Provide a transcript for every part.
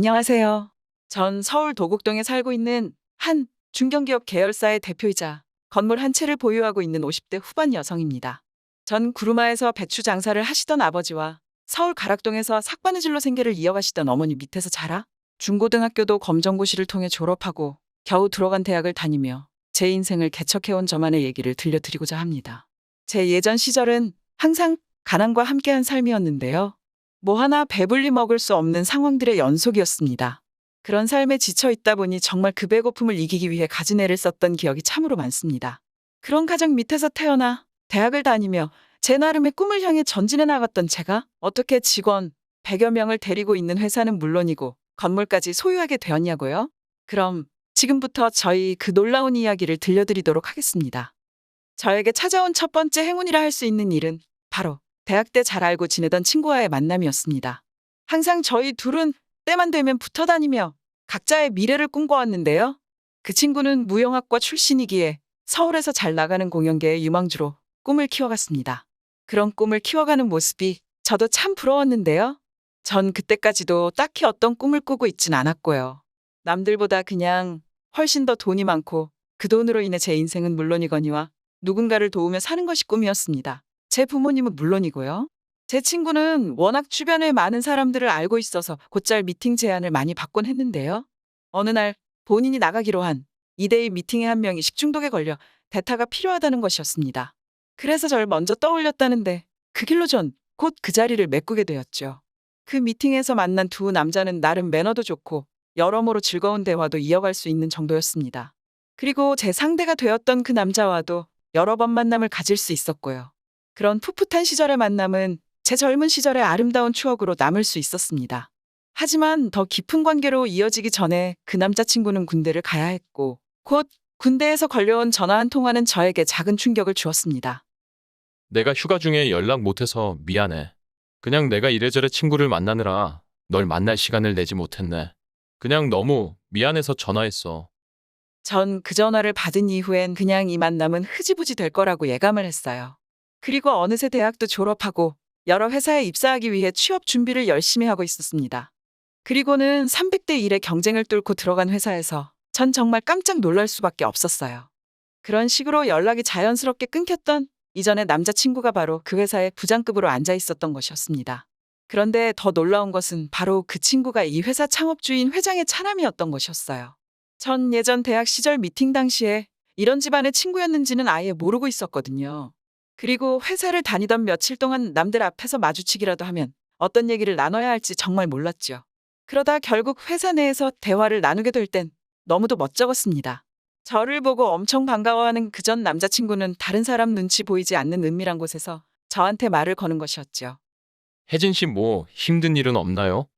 안녕하세요. 전 서울 도곡동에 살고 있는 한 중견기업 계열사의 대표이자 건물 한 채를 보유하고 있는 50대 후반 여성입니다. 전 구루마에서 배추 장사를 하시던 아버지와 서울 가락동에서 삭바느질로 생계를 이어가시던 어머니 밑에서 자라 중고등학교도 검정고시를 통해 졸업하고 겨우 들어간 대학을 다니며 제 인생을 개척해온 저만의 얘기를 들려드리고자 합니다. 제 예전 시절은 항상 가난과 함께한 삶이었는데요. 뭐 하나 배불리 먹을 수 없는 상황들의 연속이었습니다. 그런 삶에 지쳐 있다 보니 정말 그 배고픔을 이기기 위해 가진 애를 썼던 기억이 참으로 많습니다. 그런 가정 밑에서 태어나 대학을 다니며 제 나름의 꿈을 향해 전진해 나갔던 제가 어떻게 직원 100여 명을 데리고 있는 회사는 물론이고 건물까지 소유하게 되었냐고요? 그럼 지금부터 저희 그 놀라운 이야기를 들려드리도록 하겠습니다. 저에게 찾아온 첫 번째 행운이라 할 수 있는 일은 바로 대학 때 잘 알고 지내던 친구와의 만남이었습니다. 항상 저희 둘은 때만 되면 붙어 다니며 각자의 미래를 꿈꿔왔는데요. 그 친구는 무용학과 출신이기에 서울에서 잘 나가는 공연계의 유망주로 꿈을 키워갔습니다. 그런 꿈을 키워가는 모습이 저도 참 부러웠는데요. 전 그때까지도 딱히 어떤 꿈을 꾸고 있진 않았고요. 남들보다 그냥 훨씬 더 돈이 많고 그 돈으로 인해 제 인생은 물론이거니와 누군가를 도우며 사는 것이 꿈이었습니다. 제 부모님은 물론이고요. 제 친구는 워낙 주변에 많은 사람들을 알고 있어서 곧잘 미팅 제안을 많이 받곤 했는데요. 어느 날 본인이 나가기로 한 2대1 미팅에 한 명이 식중독에 걸려 대타가 필요하다는 것이었습니다. 그래서 절 먼저 떠올렸다는데 그 길로 전 곧 그 자리를 메꾸게 되었죠. 그 미팅에서 만난 두 남자는 나름 매너도 좋고 여러모로 즐거운 대화도 이어갈 수 있는 정도였습니다. 그리고 제 상대가 되었던 그 남자와도 여러 번 만남을 가질 수 있었고요. 그런 풋풋한 시절의 만남은 제 젊은 시절의 아름다운 추억으로 남을 수 있었습니다. 하지만 더 깊은 관계로 이어지기 전에 그 남자친구는 군대를 가야 했고 곧 군대에서 걸려온 전화 한 통화는 저에게 작은 충격을 주었습니다. 내가 휴가 중에 연락 못해서 미안해. 그냥 내가 이래저래 친구를 만나느라 널 만날 시간을 내지 못했네. 그냥 너무 미안해서 전화했어. 전 그 전화를 받은 이후엔 그냥 이 만남은 흐지부지 될 거라고 예감을 했어요. 그리고 어느새 대학도 졸업하고 여러 회사에 입사하기 위해 취업 준비를 열심히 하고 있었습니다. 그리고는 300대 1의 경쟁을 뚫고 들어간 회사에서 전 정말 깜짝 놀랄 수밖에 없었어요. 그런 식으로 연락이 자연스럽게 끊겼던 이전의 남자친구가 바로 그 회사의 부장급으로 앉아 있었던 것이었습니다. 그런데 더 놀라운 것은 바로 그 친구가 이 회사 창업주인 회장의 차남이었던 것이었어요. 전 예전 대학 시절 미팅 당시에 이런 집안의 친구였는지는 아예 모르고 있었거든요. 그리고 회사를 다니던 며칠 동안 남들 앞에서 마주치기라도 하면 어떤 얘기를 나눠야 할지 정말 몰랐죠. 그러다 결국 회사 내에서 대화를 나누게 될 땐 너무도 멋쩍었습니다. 저를 보고 엄청 반가워하는 그 전 남자친구는 다른 사람 눈치 보이지 않는 은밀한 곳에서 저한테 말을 거는 것이었죠. 혜진 씨 뭐 힘든 일은 없나요?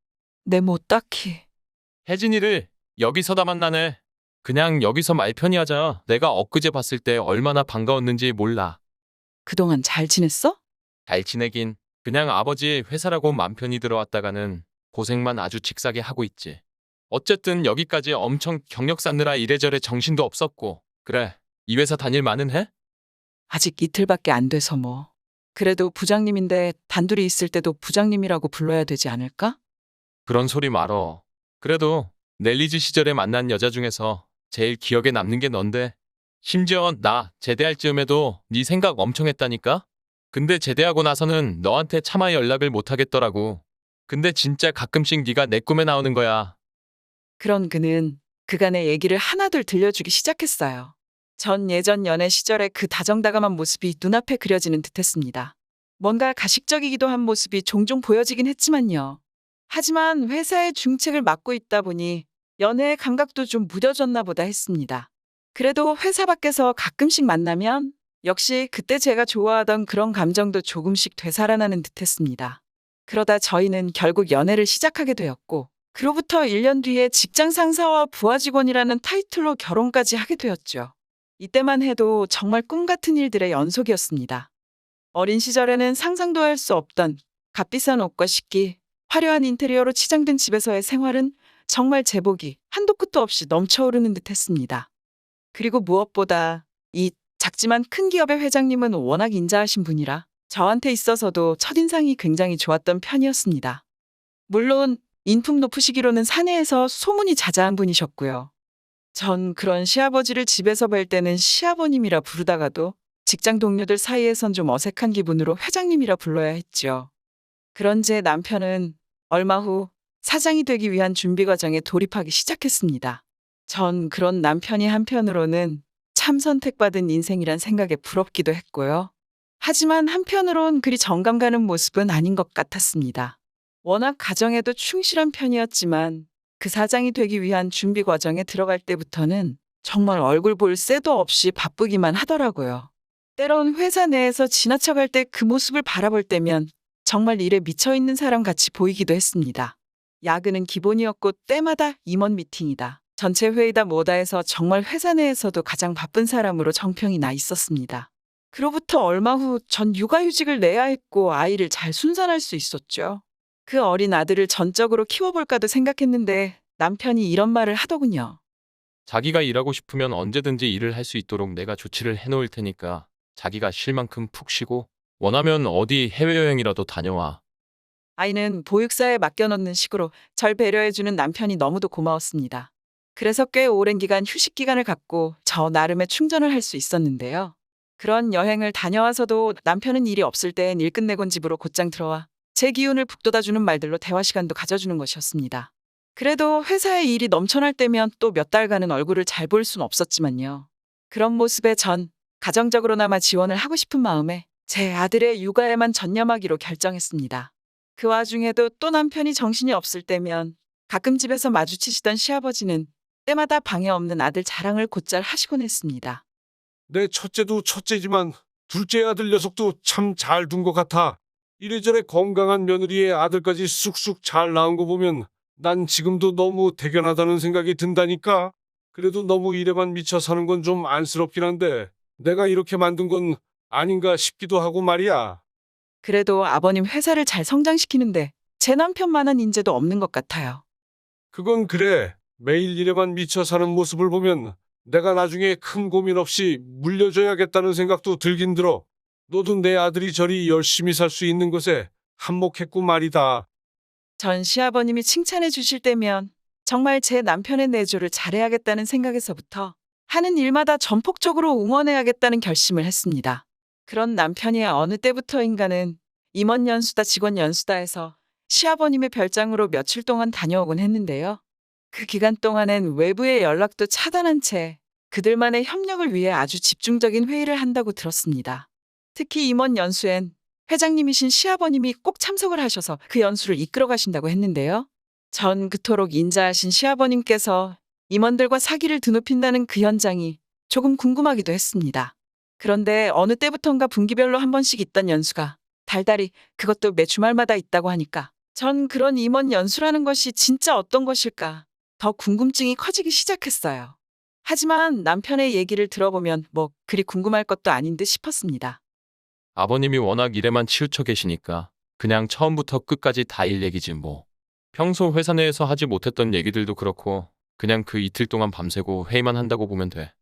네, 뭐 딱히. 혜진이를 여기서다 만나네. 그냥 여기서 말 편히 하자. 내가 엊그제 봤을 때 얼마나 반가웠는지 몰라. 그동안 잘 지냈어? 잘 지내긴. 그냥 아버지 회사라고 맘 편히 들어왔다가는 고생만 아주 직사게 하고 있지. 어쨌든 여기까지 엄청 경력 쌓느라 이래저래 정신도 없었고. 그래, 이 회사 다닐 만은 해? 아직 이틀밖에 안 돼서 뭐. 그래도 부장님인데 단둘이 있을 때도 부장님이라고 불러야 되지 않을까? 그런 소리 말어. 그래도 넬리즈 시절에 만난 여자 중에서 제일 기억에 남는 게 넌데. 심지어 나 제대할 즈음에도 네 생각 엄청 했다니까? 근데 제대하고 나서는 너한테 차마 연락을 못 하겠더라고. 근데 진짜 가끔씩 네가 내 꿈에 나오는 거야. 그런 그는 그간의 얘기를 하나둘 들려주기 시작했어요. 전 예전 연애 시절의 그 다정다감한 모습이 눈앞에 그려지는 듯했습니다. 뭔가 가식적이기도 한 모습이 종종 보여지긴 했지만요. 하지만 회사의 중책을 맡고 있다 보니 연애의 감각도 좀 무뎌졌나 보다 했습니다. 그래도 회사 밖에서 가끔씩 만나면 역시 그때 제가 좋아하던 그런 감정도 조금씩 되살아나는 듯했습니다. 그러다 저희는 결국 연애를 시작하게 되었고 그로부터 1년 뒤에 직장 상사와 부하 직원이라는 타이틀로 결혼까지 하게 되었죠. 이때만 해도 정말 꿈 같은 일들의 연속이었습니다. 어린 시절에는 상상도 할 수 없던 값비싼 옷과 식기, 화려한 인테리어로 치장된 집에서의 생활은 정말 제복이 한도 끝도 없이 넘쳐오르는 듯 했습니다. 그리고 무엇보다 이 작지만 큰 기업의 회장님은 워낙 인자하신 분이라 저한테 있어서도 첫인상이 굉장히 좋았던 편이었습니다. 물론 인품 높으시기로는 사내에서 소문이 자자한 분이셨고요. 전 그런 시아버지를 집에서 뵐 때는 시아버님이라 부르다가도 직장 동료들 사이에선 좀 어색한 기분으로 회장님이라 불러야 했죠. 그런 제 남편은 얼마 후 사장이 되기 위한 준비 과정에 돌입하기 시작했습니다. 전 그런 남편이 한편으로는 참 선택받은 인생이란 생각에 부럽기도 했고요. 하지만 한편으론 그리 정감 가는 모습은 아닌 것 같았습니다. 워낙 가정에도 충실한 편이었지만 그 사장이 되기 위한 준비 과정에 들어갈 때부터는 정말 얼굴 볼 새도 없이 바쁘기만 하더라고요. 때론 회사 내에서 지나쳐갈 때 그 모습을 바라볼 때면 정말 일에 미쳐있는 사람 같이 보이기도 했습니다. 야근은 기본이었고 때마다 임원 미팅이다. 전체 회의다 뭐다 해서 정말 회사 내에서도 가장 바쁜 사람으로 정평이 나 있었습니다. 그로부터 얼마 후 전 육아휴직을 내야 했고 아이를 잘 순산할 수 있었죠. 그 어린 아들을 전적으로 키워볼까도 생각했는데 남편이 이런 말을 하더군요. 자기가 일하고 싶으면 언제든지 일을 할 수 있도록 내가 조치를 해놓을 테니까 자기가 쉴 만큼 푹 쉬고 원하면 어디 해외여행이라도 다녀와. 아이는 보육사에 맡겨놓는 식으로 절 배려해주는 남편이 너무도 고마웠습니다. 그래서 꽤 오랜 기간 휴식 기간을 갖고 저 나름의 충전을 할 수 있었는데요. 그런 여행을 다녀와서도 남편은 일이 없을 땐 일 끝내곤 집으로 곧장 들어와 제 기운을 북돋아주는 말들로 대화 시간도 가져주는 것이었습니다. 그래도 회사에 일이 넘쳐날 때면 또 몇 달간은 얼굴을 잘 볼 순 없었지만요. 그런 모습에 전 가정적으로나마 지원을 하고 싶은 마음에 제 아들의 육아에만 전념하기로 결정했습니다. 그 와중에도 또 남편이 정신이 없을 때면 가끔 집에서 마주치시던 시아버지는 때마다 방에 없는 아들 자랑을 곧잘 하시곤 했습니다. 내 첫째도 첫째지만 둘째 아들 녀석도 참 잘 둔 것 같아. 이래저래 건강한 며느리의 아들까지 쑥쑥 잘 낳은 거 보면 난 지금도 너무 대견하다는 생각이 든다니까. 그래도 너무 일에만 미쳐 사는 건 좀 안쓰럽긴 한데 내가 이렇게 만든 건 아닌가 싶기도 하고 말이야. 그래도 아버님 회사를 잘 성장시키는데 제 남편만한 인재도 없는 것 같아요. 그건 그래. 매일 일에만 미쳐 사는 모습을 보면 내가 나중에 큰 고민 없이 물려줘야겠다는 생각도 들긴 들어. 너도 내 아들이 저리 열심히 살 수 있는 것에 한몫했고 말이다. 전 시아버님이 칭찬해 주실 때면 정말 제 남편의 내조를 잘해야겠다는 생각에서부터 하는 일마다 전폭적으로 응원해야겠다는 결심을 했습니다. 그런 남편이 어느 때부터인가는 임원 연수다 직원 연수다 해서 시아버님의 별장으로 며칠 동안 다녀오곤 했는데요. 그 기간 동안엔 외부의 연락도 차단한 채 그들만의 협력을 위해 아주 집중적인 회의를 한다고 들었습니다. 특히 임원 연수엔 회장님이신 시아버님이 꼭 참석을 하셔서 그 연수를 이끌어 가신다고 했는데요. 전 그토록 인자하신 시아버님께서 임원들과 사기를 드높인다는 그 현장이 조금 궁금하기도 했습니다. 그런데 어느 때부턴가 분기별로 한 번씩 있던 연수가 달달이 그것도 매 주말마다 있다고 하니까 전 그런 임원 연수라는 것이 진짜 어떤 것일까 더 궁금증이 커지기 시작했어요. 하지만 남편의 얘기를 들어보면 뭐 그리 궁금할 것도 아닌 듯 싶었습니다. 아버님이 워낙 일에만 치우쳐 계시니까 그냥 처음부터 끝까지 다 일 얘기지 뭐. 평소 회사 내에서 하지 못했던 얘기들도 그렇고 그냥 그 이틀 동안 밤새고 회의만 한다고 보면 돼.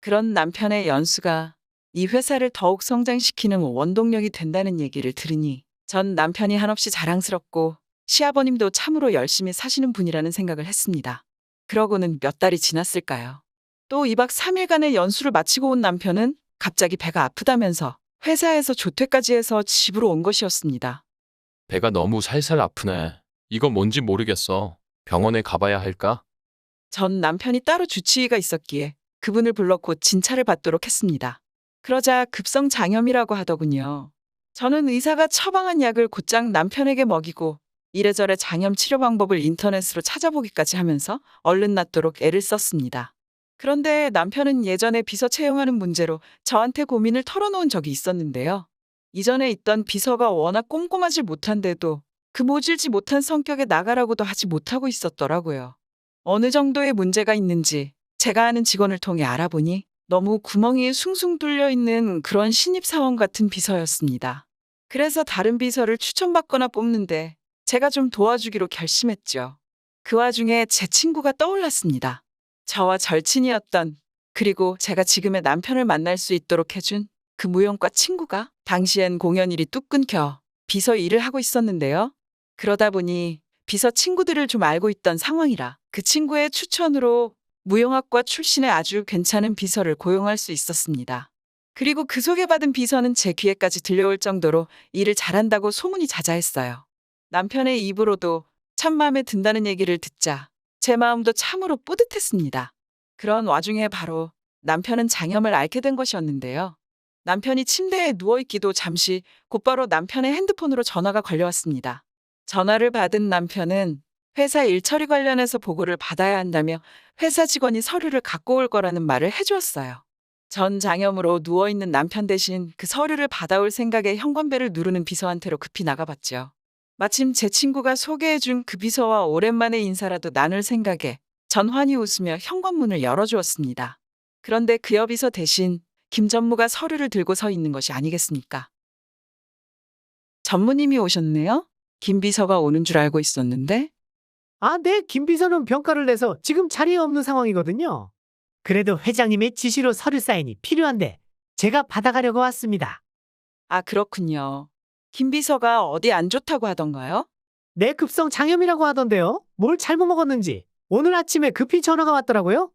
그런 남편의 연수가 이 회사를 더욱 성장시키는 원동력이 된다는 얘기를 들으니 전 남편이 한없이 자랑스럽고 시아버님도 참으로 열심히 사시는 분이라는 생각을 했습니다. 그러고는 몇 달이 지났을까요? 또 2박 3일간의 연수를 마치고 온 남편은 갑자기 배가 아프다면서 회사에서 조퇴까지 해서 집으로 온 것이었습니다. 배가 너무 살살 아프네. 이거 뭔지 모르겠어. 병원에 가봐야 할까? 전 남편이 따로 주치의가 있었기에 그분을 불러 곧 진찰을 받도록 했습니다. 그러자 급성장염이라고 하더군요. 저는 의사가 처방한 약을 곧장 남편에게 먹이고 이래저래 장염 치료 방법을 인터넷으로 찾아보기까지 하면서 얼른 낫도록 애를 썼습니다. 그런데 남편은 예전에 비서 채용하는 문제로 저한테 고민을 털어놓은 적이 있었는데요. 이전에 있던 비서가 워낙 꼼꼼하지 못한데도 그 모질지 못한 성격에 나가라고도 하지 못하고 있었더라고요. 어느 정도의 문제가 있는지 제가 아는 직원을 통해 알아보니 너무 구멍이 숭숭 뚫려 있는 그런 신입사원 같은 비서였습니다. 그래서 다른 비서를 추천받거나 뽑는데 제가 좀 도와주기로 결심했죠. 그 와중에 제 친구가 떠올랐습니다. 저와 절친이었던 그리고 제가 지금의 남편을 만날 수 있도록 해준 그 무용과 친구가 당시엔 공연일이 뚝 끊겨 비서 일을 하고 있었는데요. 그러다 보니 비서 친구들을 좀 알고 있던 상황이라 그 친구의 추천으로 무용학과 출신의 아주 괜찮은 비서를 고용할 수 있었습니다. 그리고 그 소개받은 비서는 제 귀에까지 들려올 정도로 일을 잘한다고 소문이 자자했어요. 남편의 입으로도 참 마음에 든다는 얘기를 듣자 제 마음도 참으로 뿌듯했습니다. 그런 와중에 바로 남편은 장염을 앓게 된 것이었는데요. 남편이 침대에 누워있기도 잠시 곧바로 남편의 핸드폰으로 전화가 걸려왔습니다. 전화를 받은 남편은 회사 일 처리 관련해서 보고를 받아야 한다며 회사 직원이 서류를 갖고 올 거라는 말을 해주었어요. 전 장염으로 누워있는 남편 대신 그 서류를 받아올 생각에 현관벨을 누르는 비서한테로 급히 나가봤죠. 마침 제 친구가 소개해준 그 비서와 오랜만에 인사라도 나눌 생각에 전 환히 웃으며 현관문을 열어주었습니다. 그런데 그 여비서 대신 김 전무가 서류를 들고 서 있는 것이 아니겠습니까? 전무님이 오셨네요? 김 비서가 오는 줄 알고 있었는데? 아, 네, 김 비서는 병가를 내서 지금 자리에 없는 상황이거든요. 그래도 회장님의 지시로 서류 사인이 필요한데 제가 받아가려고 왔습니다. 아, 그렇군요. 김 비서가 어디 안 좋다고 하던가요? 네, 급성 장염이라고 하던데요. 뭘 잘못 먹었는지 오늘 아침에 급히 전화가 왔더라고요.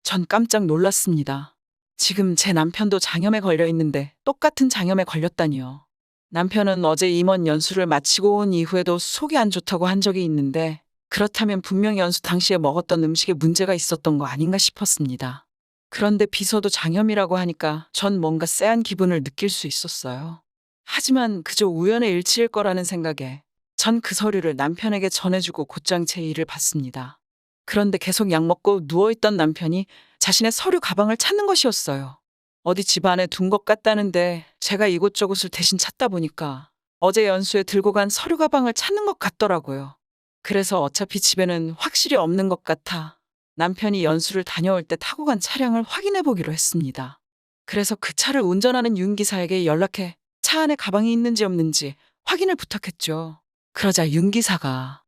전 깜짝 놀랐습니다. 지금 제 남편도 장염에 걸려 있는데 똑같은 장염에 걸렸다니요. 남편은 어제 임원 연수를 마치고 온 이후에도 속이 안 좋다고 한 적이 있는데 그렇다면 분명 연수 당시에 먹었던 음식에 문제가 있었던 거 아닌가 싶었습니다. 그런데 비서도 장염이라고 하니까 전 뭔가 쎄한 기분을 느낄 수 있었어요. 하지만 그저 우연의 일치일 거라는 생각에 전 그 서류를 남편에게 전해주고 곧장 제 일을 봤습니다. 그런데 계속 약 먹고 누워있던 남편이 자신의 서류 가방을 찾는 것이었어요. 어디 집 안에 둔 것 같다는데 제가 이곳저곳을 대신 찾다 보니까 어제 연수에 들고 간 서류 가방을 찾는 것 같더라고요. 그래서 어차피 집에는 확실히 없는 것 같아 남편이 연수를 다녀올 때 타고 간 차량을 확인해 보기로 했습니다. 그래서 그 차를 운전하는 윤 기사에게 연락해 차 안에 가방이 있는지 없는지 확인을 부탁했죠. 그러자 윤 기사가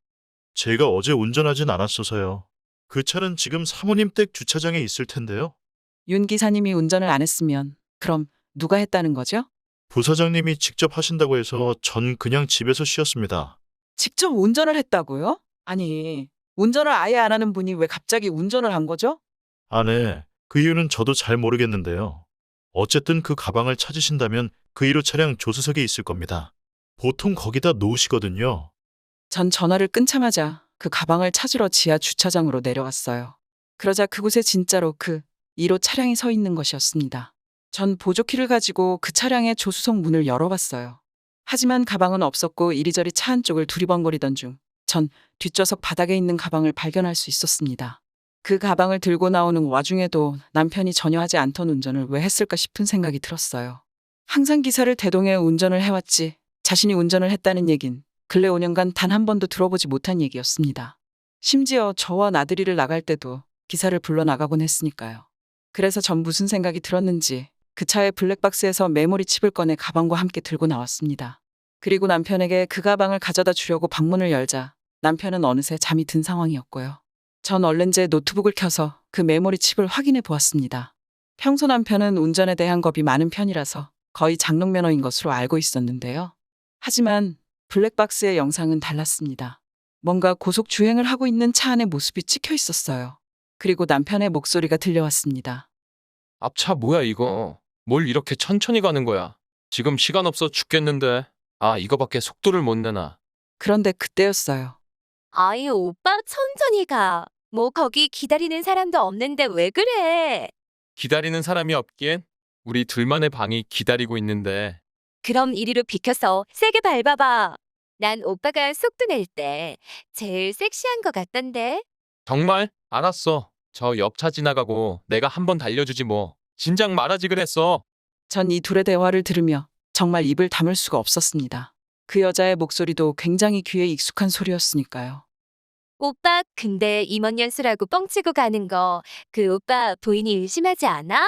제가 어제 운전하진 않았어서요. 그 차는 지금 사모님 댁 주차장에 있을 텐데요. 윤 기사님이 운전을 안 했으면 그럼 누가 했다는 거죠? 부사장님이 직접 하신다고 해서 전 그냥 집에서 쉬었습니다. 직접 운전을 했다고요? 아니, 운전을 아예 안 하는 분이 왜 갑자기 운전을 한 거죠? 네. 그 이유는 저도 잘 모르겠는데요. 어쨌든 그 가방을 찾으신다면 그 1호 차량 조수석에 있을 겁니다. 보통 거기다 놓으시거든요. 전 전화를 끊자마자 그 가방을 찾으러 지하 주차장으로 내려왔어요. 그러자 그곳에 진짜로 그 1호 차량이 서 있는 것이었습니다. 전 보조키를 가지고 그 차량의 조수석 문을 열어봤어요. 하지만 가방은 없었고 이리저리 차 안쪽을 두리번거리던 중 전 뒷좌석 바닥에 있는 가방을 발견할 수 있었습니다. 그 가방을 들고 나오는 와중에도 남편이 전혀 하지 않던 운전을 왜 했을까 싶은 생각이 들었어요. 항상 기사를 대동해 운전을 해왔지 자신이 운전을 했다는 얘긴 근래 5년간 단 한 번도 들어보지 못한 얘기였습니다. 심지어 저와 나들이를 나갈 때도 기사를 불러 나가곤 했으니까요. 그래서 전 무슨 생각이 들었는지 그 차의 블랙박스에서 메모리 칩을 꺼내 가방과 함께 들고 나왔습니다. 그리고 남편에게 그 가방을 가져다 주려고 방문을 열자 남편은 어느새 잠이 든 상황이었고요. 전 얼른 제 노트북을 켜서 그 메모리 칩을 확인해 보았습니다. 평소 남편은 운전에 대한 겁이 많은 편이라서 거의 장롱면허인 것으로 알고 있었는데요. 하지만 블랙박스의 영상은 달랐습니다. 뭔가 고속 주행을 하고 있는 차 안의 모습이 찍혀 있었어요. 그리고 남편의 목소리가 들려왔습니다. 앞차 뭐야 이거? 뭘 이렇게 천천히 가는 거야? 지금 시간 없어 죽겠는데. 아, 이거밖에 속도를 못 내나. 그런데 그때였어요. 아이, 오빠 천천히 가. 뭐 거기 기다리는 사람도 없는데 왜 그래? 기다리는 사람이 없기엔 우리 둘만의 방이 기다리고 있는데. 그럼 이리로 비켜서 세게 밟아봐. 난 오빠가 속도 낼 때 제일 섹시한 것 같던데. 정말? 알았어. 저 옆차 지나가고 내가 한번 달려주지 뭐. 진작 말하지 그랬어. 전 이 둘의 대화를 들으며 정말 입을 다물 수가 없었습니다. 그 여자의 목소리도 굉장히 귀에 익숙한 소리였으니까요. 오빠 근데 임원 연수라고 뻥치고 가는 거 그 오빠 부인이 의심하지 않아?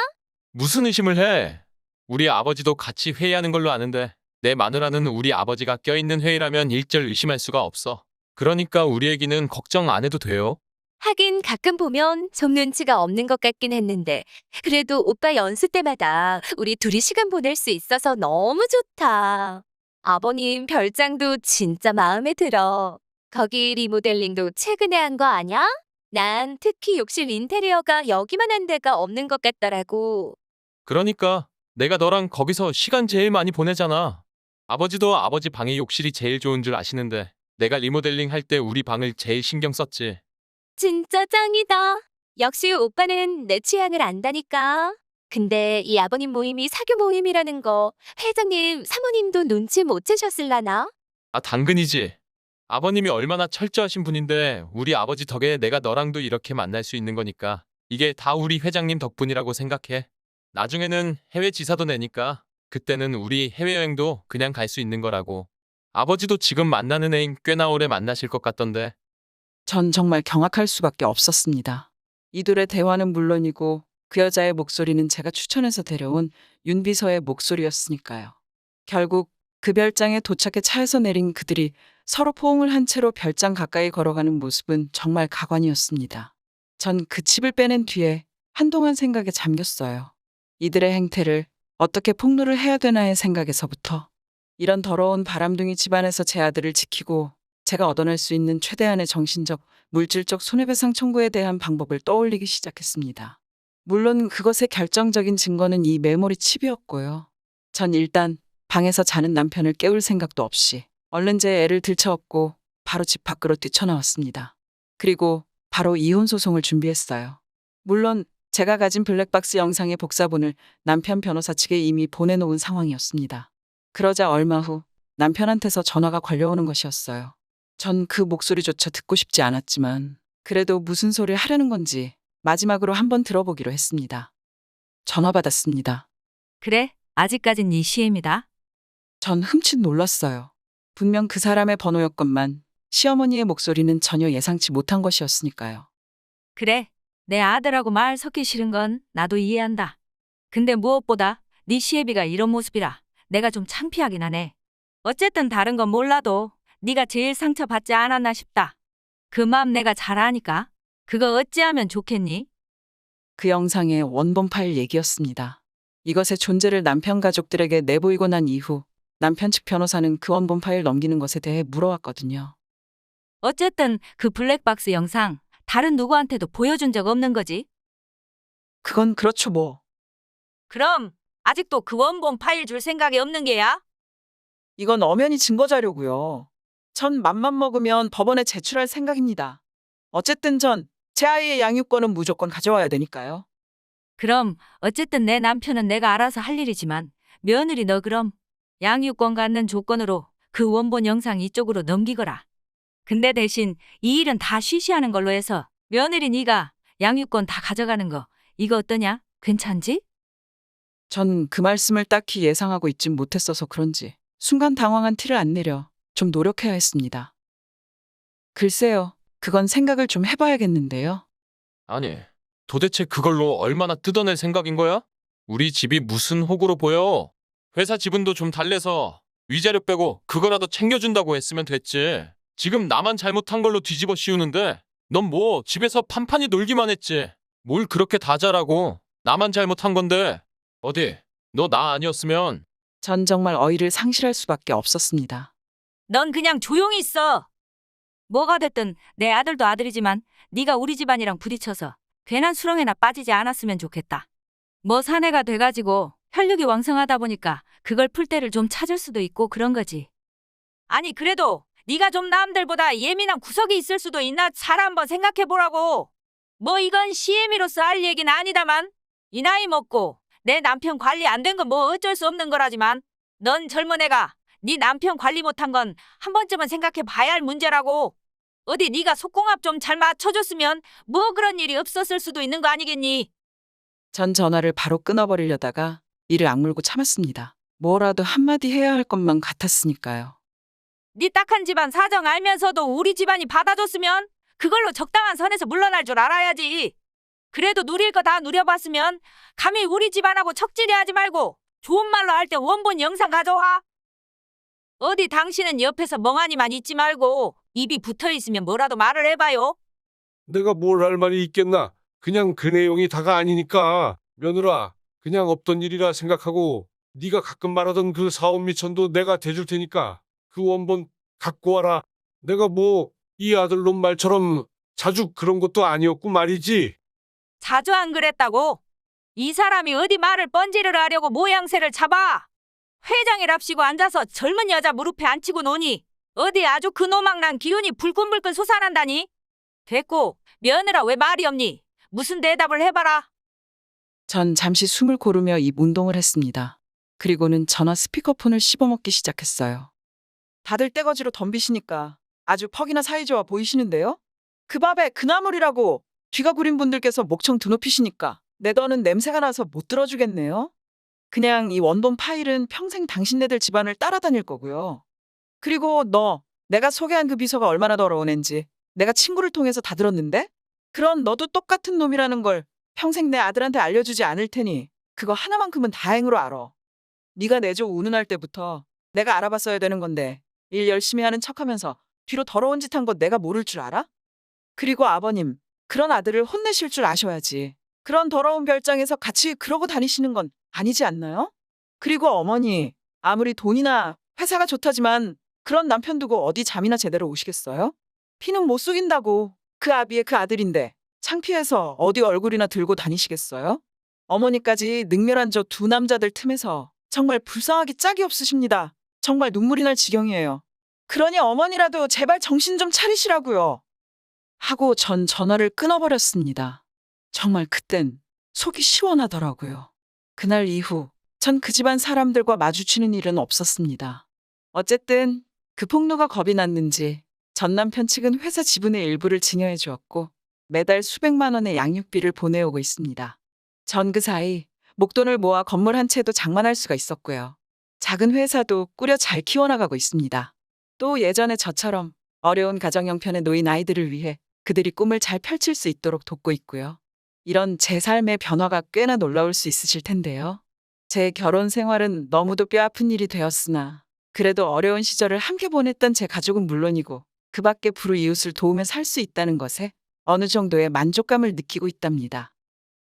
무슨 의심을 해? 우리 아버지도 같이 회의하는 걸로 아는데 내 마누라는 우리 아버지가 껴있는 회의라면 일절 의심할 수가 없어. 그러니까 우리 애기는 걱정 안 해도 돼요. 하긴 가끔 보면 좀 눈치가 없는 것 같긴 했는데 그래도 오빠 연수 때마다 우리 둘이 시간 보낼 수 있어서 너무 좋다. 아버님 별장도 진짜 마음에 들어. 거기 리모델링도 최근에 한 거 아냐? 난 특히 욕실 인테리어가 여기만 한 데가 없는 것 같더라고. 그러니까 내가 너랑 거기서 시간 제일 많이 보내잖아. 아버지도 아버지 방이 욕실이 제일 좋은 줄 아시는데 내가 리모델링 할 때 우리 방을 제일 신경 썼지. 진짜 짱이다. 역시 오빠는 내 취향을 안다니까. 근데 이 아버님 모임이 사교 모임이라는 거 회장님, 사모님도 눈치 못 채셨을라나? 아, 당근이지. 아버님이 얼마나 철저하신 분인데 우리 아버지 덕에 내가 너랑도 이렇게 만날 수 있는 거니까 이게 다 우리 회장님 덕분이라고 생각해. 나중에는 해외 지사도 내니까 그때는 우리 해외여행도 그냥 갈 수 있는 거라고. 아버지도 지금 만나는 애인 꽤나 오래 만나실 것 같던데. 전 정말 경악할 수밖에 없었습니다. 이들의 대화는 물론이고 그 여자의 목소리는 제가 추천해서 데려온 윤 비서의 목소리였으니까요. 결국 그 별장에 도착해 차에서 내린 그들이 서로 포옹을 한 채로 별장 가까이 걸어가는 모습은 정말 가관이었습니다. 전 그 칩을 빼낸 뒤에 한동안 생각에 잠겼어요. 이들의 행태를 어떻게 폭로를 해야 되나의 생각에서부터 이런 더러운 바람둥이 집안에서 제 아들을 지키고 제가 얻어낼 수 있는 최대한의 정신적, 물질적 손해배상 청구에 대한 방법을 떠올리기 시작했습니다. 물론 그것의 결정적인 증거는 이 메모리 칩이었고요. 전 일단 방에서 자는 남편을 깨울 생각도 없이 얼른 제 애를 들쳐업고 바로 집 밖으로 뛰쳐나왔습니다. 그리고 바로 이혼 소송을 준비했어요. 물론 제가 가진 블랙박스 영상의 복사본을 남편 변호사 측에 이미 보내놓은 상황이었습니다. 그러자 얼마 후 남편한테서 전화가 걸려오는 것이었어요. 전 그 목소리조차 듣고 싶지 않았지만 그래도 무슨 소리를 하려는 건지 마지막으로 한번 들어보기로 했습니다. 전화 받았습니다. 그래, 아직까진 네 시엠이다. 전 흠칫 놀랐어요. 분명 그 사람의 번호였건만 시어머니의 목소리는 전혀 예상치 못한 것이었으니까요. 그래, 내 아들하고 말 섞기 싫은 건 나도 이해한다. 근데 무엇보다 네 시애비가 이런 모습이라 내가 좀 창피하긴 하네. 어쨌든 다른 건 몰라도 네가 제일 상처받지 않았나 싶다. 그 마음 내가 잘 아니까. 그거 어찌하면 좋겠니? 그 영상의 원본 파일 얘기였습니다. 이것의 존재를 남편 가족들에게 내보이고 난 이후 남편 측 변호사는 그 원본 파일 넘기는 것에 대해 물어왔거든요. 어쨌든 그 블랙박스 영상 다른 누구한테도 보여준 적 없는 거지? 그건 그렇죠 뭐. 그럼 아직도 그 원본 파일 줄 생각이 없는 게야? 이건 엄연히 증거자료고요. 전 맘만 먹으면 법원에 제출할 생각입니다. 어쨌든 전 제 아이의 양육권은 무조건 가져와야 되니까요. 그럼 어쨌든 내 남편은 내가 알아서 할 일이지만 며느리 너 그럼 양육권 갖는 조건으로 그 원본 영상 이쪽으로 넘기거라. 근데 대신 이 일은 다 쉬쉬하는 걸로 해서 며느리 네가 양육권 다 가져가는 거 이거 어떠냐? 괜찮지? 전 그 말씀을 딱히 예상하고 있진 못했어서 그런지 순간 당황한 티를 안 내려 좀 노력해야 했습니다. 글쎄요, 그건 생각을 좀 해봐야겠는데요. 아니, 도대체 그걸로 얼마나 뜯어낼 생각인 거야? 우리 집이 무슨 호구로 보여? 회사 지분도 좀 달래서 위자료 빼고 그거라도 챙겨준다고 했으면 됐지. 지금 나만 잘못한 걸로 뒤집어 씌우는데 넌 뭐 집에서 판판히 놀기만 했지. 뭘 그렇게 다 잘하고 나만 잘못한 건데. 어디 너 나 아니었으면. 전 정말 어이를 상실할 수밖에 없었습니다. 넌 그냥 조용히 있어. 뭐가 됐든 내 아들도 아들이지만 네가 우리 집안이랑 부딪혀서 괜한 수렁에나 빠지지 않았으면 좋겠다. 뭐 사내가 돼가지고 혈육이 왕성하다 보니까 그걸 풀 때를 좀 찾을 수도 있고 그런 거지. 아니 그래도 네가 좀 남들보다 예민한 구석이 있을 수도 있나 잘 한번 생각해보라고. 뭐 이건 시애미로서 할 얘기는 아니다만 이 나이 먹고 내 남편 관리 안 된 건 뭐 어쩔 수 없는 거라지만 넌 젊은 애가 네 남편 관리 못한 건 한 번쯤은 생각해 봐야 할 문제라고. 어디 네가 속궁합 좀 잘 맞춰줬으면 뭐 그런 일이 없었을 수도 있는 거 아니겠니? 전 전화를 바로 끊어버리려다가 이를 악물고 참았습니다. 뭐라도 한마디 해야 할 것만 같았으니까요. 네 딱한 집안 사정 알면서도 우리 집안이 받아줬으면 그걸로 적당한 선에서 물러날 줄 알아야지. 그래도 누릴 거 다 누려봤으면 감히 우리 집안하고 척질이하지 말고 좋은 말로 할 때 원본 영상 가져와. 어디 당신은 옆에서 멍하니만 있지 말고 입이 붙어있으면 뭐라도 말을 해봐요. 내가 뭘 할 말이 있겠나. 그냥 그 내용이 다가 아니니까. 며느라, 그냥 없던 일이라 생각하고 네가 가끔 말하던 그 사업 미천도 내가 대줄 테니까 그 원본 갖고 와라. 내가 뭐 이 아들놈 말처럼 자주 그런 것도 아니었고 말이지. 자주 안 그랬다고? 이 사람이 어디 말을 뻔지를 하려고 모양새를 잡아. 회장이랍시고 앉아서 젊은 여자 무릎에 앉히고 노니 어디 아주 그 노망난 기운이 불끈불끈 솟아난다니. 됐고 며느라 왜 말이 없니? 무슨 대답을 해봐라. 전 잠시 숨을 고르며 입 운동을 했습니다. 그리고는 전화 스피커폰을 씹어먹기 시작했어요. 다들 떼거지로 덤비시니까 아주 퍽이나 사이좋아 보이시는데요? 그 밥에 그나물이라고 뒤가 구린 분들께서 목청 드높이시니까 내 더는 냄새가 나서 못 들어주겠네요. 그냥 이 원본 파일은 평생 당신네들 집안을 따라다닐 거고요. 그리고 너, 내가 소개한 그 비서가 얼마나 더러운 앤지 내가 친구를 통해서 다 들었는데? 그런 너도 똑같은 놈이라는 걸 평생 내 아들한테 알려주지 않을 테니 그거 하나만큼은 다행으로 알아. 네가 내조 운운할 때부터 내가 알아봤어야 되는 건데 일 열심히 하는 척하면서 뒤로 더러운 짓 한 거 내가 모를 줄 알아? 그리고 아버님, 그런 아들을 혼내실 줄 아셔야지. 그런 더러운 별장에서 같이 그러고 다니시는 건 아니지 않나요? 그리고 어머니, 아무리 돈이나 회사가 좋다지만 그런 남편 두고 어디 잠이나 제대로 오시겠어요? 피는 못 속인다고. 그 아비의 그 아들인데 창피해서 어디 얼굴이나 들고 다니시겠어요? 어머니까지 능멸한 저 두 남자들 틈에서 정말 불쌍하기 짝이 없으십니다. 정말 눈물이 날 지경이에요. 그러니 어머니라도 제발 정신 좀 차리시라고요. 하고 전 전화를 끊어버렸습니다. 정말 그땐 속이 시원하더라고요. 그날 이후 전 그 집안 사람들과 마주치는 일은 없었습니다. 어쨌든 그 폭로가 겁이 났는지 전 남편 측은 회사 지분의 일부를 증여해 주었고 매달 수백만 원의 양육비를 보내오고 있습니다. 전 그 사이 목돈을 모아 건물 한 채도 장만할 수가 있었고요. 작은 회사도 꾸려 잘 키워나가고 있습니다. 또 예전에 저처럼 어려운 가정 형편에 놓인 아이들을 위해 그들이 꿈을 잘 펼칠 수 있도록 돕고 있고요. 이런 제 삶의 변화가 꽤나 놀라울 수 있으실 텐데요. 제 결혼 생활은 너무도 뼈아픈 일이 되었으나 그래도 어려운 시절을 함께 보냈던 제 가족은 물론이고 그 밖에 불우이웃을 도우며 살 수 있다는 것에 어느 정도의 만족감을 느끼고 있답니다.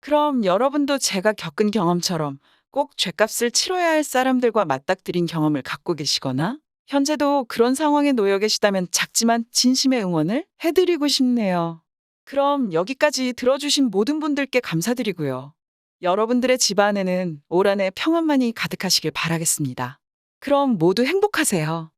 그럼 여러분도 제가 겪은 경험처럼 꼭 죗값을 치러야 할 사람들과 맞닥뜨린 경험을 갖고 계시거나 현재도 그런 상황에 놓여 계시다면 작지만 진심의 응원을 해드리고 싶네요. 그럼 여기까지 들어주신 모든 분들께 감사드리고요. 여러분들의 집안에는 올 한해 평안만이 가득하시길 바라겠습니다. 그럼 모두 행복하세요.